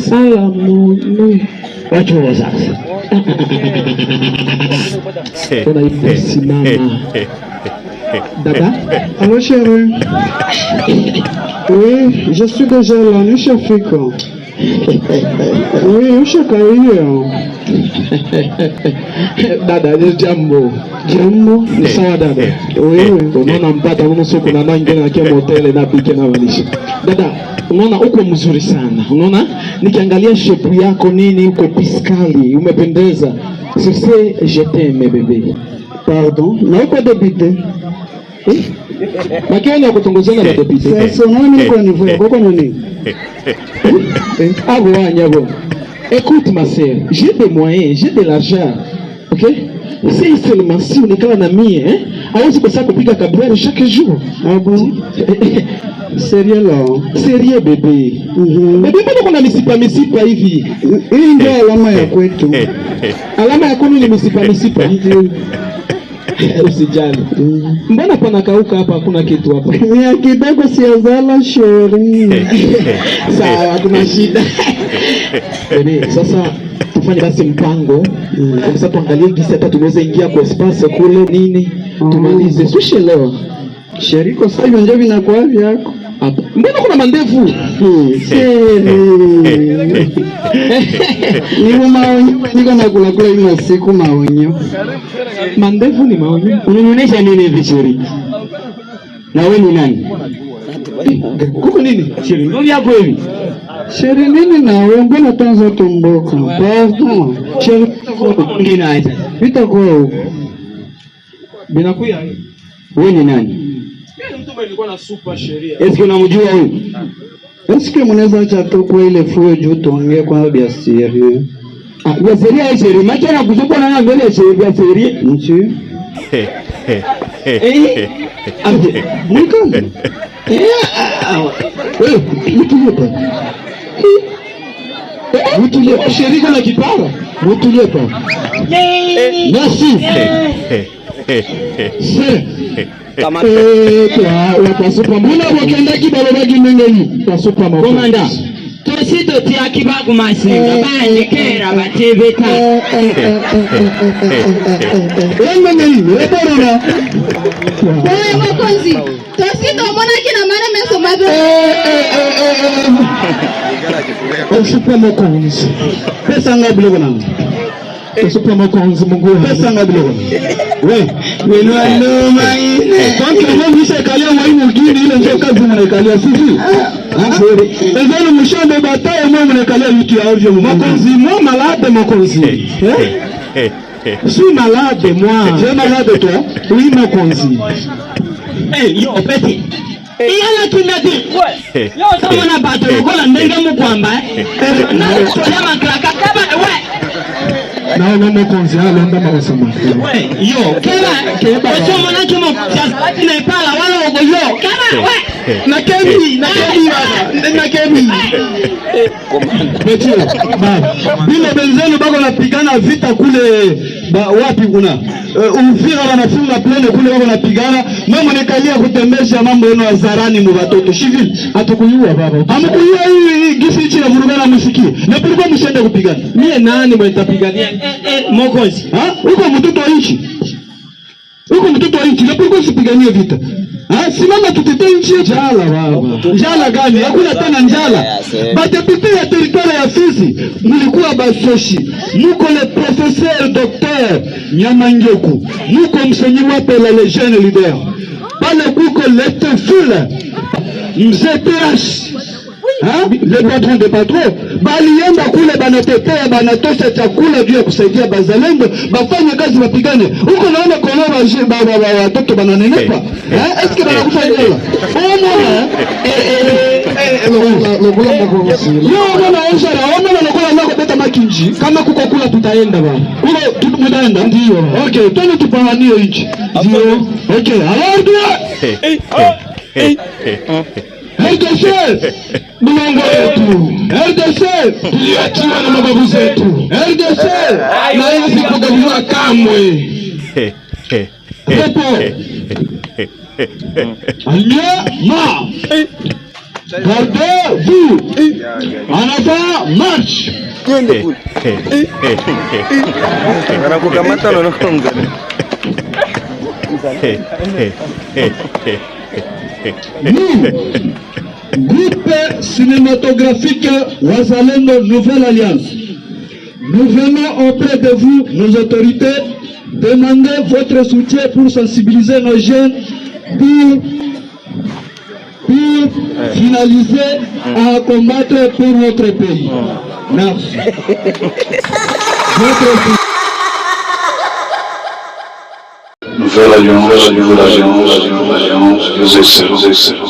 Salamu. Wacho sasa. Simama. Dada? Allô chérie? Oui, je suis déjà là, nous chauffons quoi? Oui, nous chauffons. Dada, jambo. Jambo? Ni sawa dada. Unaona mpata mno soko na nangi na kia motele na pike na walisha. Dada, unaona uko mzuri sana. Unaona nikiangalia shape yako nini uko piskali, umependeza. Sisi je t'aime bébé. Pardon, na uko débité. Makenya kutongozana na débité. Sasa nani kwa niveau yako kwa nini? Ah bon. Écoute ma sœur, j'ai des moyens, j'ai de l'argent. OK? C'est seulement si on est là na mie, hein? Hawezi kosa kupiga kabiari chaque jour. Ah bon? Sérieux là? Sérieux bébé. Bébé mbona kuna misipa hivi? Hii ndio alama ya kwetu. Alama ya kwenu ni misipa. Usijali. Mbona panakauka hapa hakuna kitu hapa? Ni kidogo siazala shori. Sawa, hakuna shida. Bebe, sasa tufanye basi mpango. Sasa tuangalie gisi hata tunaweza ingia kwa espace kule nini. Tumalize. Sushe leo. Sheriko sasa hivi ndio vinakuwa vyako. Hapa. Mbona kuna mandevu? Niko maonyo, niko nakula hiyo siku maonyo. Mandevu ni maonyo. Unanionyesha nini hivi Sheri? Na wewe ni nani? Kuko nini? Sheri, ndio yako hivi. Sheri nini na wewe mbona tanzo tumboka? Pardon. Sheri ngine aita. Vita kwa huko. Binakuya. Wewe ni nani? Mimi mtu nilikuwa na super sheria. Eske unamjua huyu? Eske mnaweza acha tu kwa ile fuo juu tuongee kwa biashara. Ya sheria ya sheria. Macho na kuzungua na mbele ya sheria ya sheria. Nchi. Aje. Mwiko. Wewe, mtulie pa. Mtulie pa sheria na kipara. Mtulie pa. Merci. Kama watasupa mbona wakienda kibalobaji nengeni tasupa mafuta komanda tosito tia kibagu masinga banye kera batebeta wenga nini weborona wewe mokonzi tosito mwana kina mara meso mabe tasupa mokonzi pesa ngapi leo nangu tasupa mokonzi mungu pesa ngapi leo wewe no maine donc kama mshakalia mwaimu gini ile ndio kazi mnakalia sisi nzuri ndio mshombe bataye mwe mnakalia vitu ya ovyo mokonzi moi malade mokonzi suis malade moi tu es malade toi oui mokonzi yo petit iyala tunati yo kama na bato kola ndenga mukwamba na kola makraka kaba na no mokonzi alenda makosoma yo kera somo na tumo just na pala wala ugo yo kama na kemi na kemi Petio bila benzenu bako napigana vita kule wapi kuna Uvira wanafunga plane kule bako napigana mama nikalia kutembesha mambo yenu hadharani mu watoto civil atukuyua baba amkuyua hii gisi chini vurugana msikie na kulikuwa mshende kupigana mie nani mtapigania mokozi uko mtoto wa nchi na kulikuwa usipiganie vita simama tutetee nchi. Njala baba. Njala gani? Hakuna tena njala. Badepute ya territoire ya Fizi mulikuwa basoshi. Muko le professeur docteur Nyamangeku. Muko msenyi wapela le jeune leader. Pale kuko lete fule. Mzee PH. Le patron de patron balienda kule banatetea banatosha chakula juu ya kusaidia bazalendo bafanye kazi bapigane huko. Naona kolora watoto bananenepa eske banakufa njala lokola nako beta makinji kama kuko kula tutaenda ba kuko tutaenda ndio. Okay, twende tupambanie nchi ndio. Okay, RDC mlango wetu, RDC tuliachiwa na mababu zetu, RDC na hizi kugawiwa kamwe. Pepo Almia ma Gardez-vous. En avant, marche. Nous, groupe cinématographique Wazalendo Nouvelle Alliance, nous venons auprès de vous, nos autorités, demander votre soutien pour sensibiliser nos jeunes pour finaliser à combattre pour notre pays. Merci. Nouvelle alliance, nous excellons.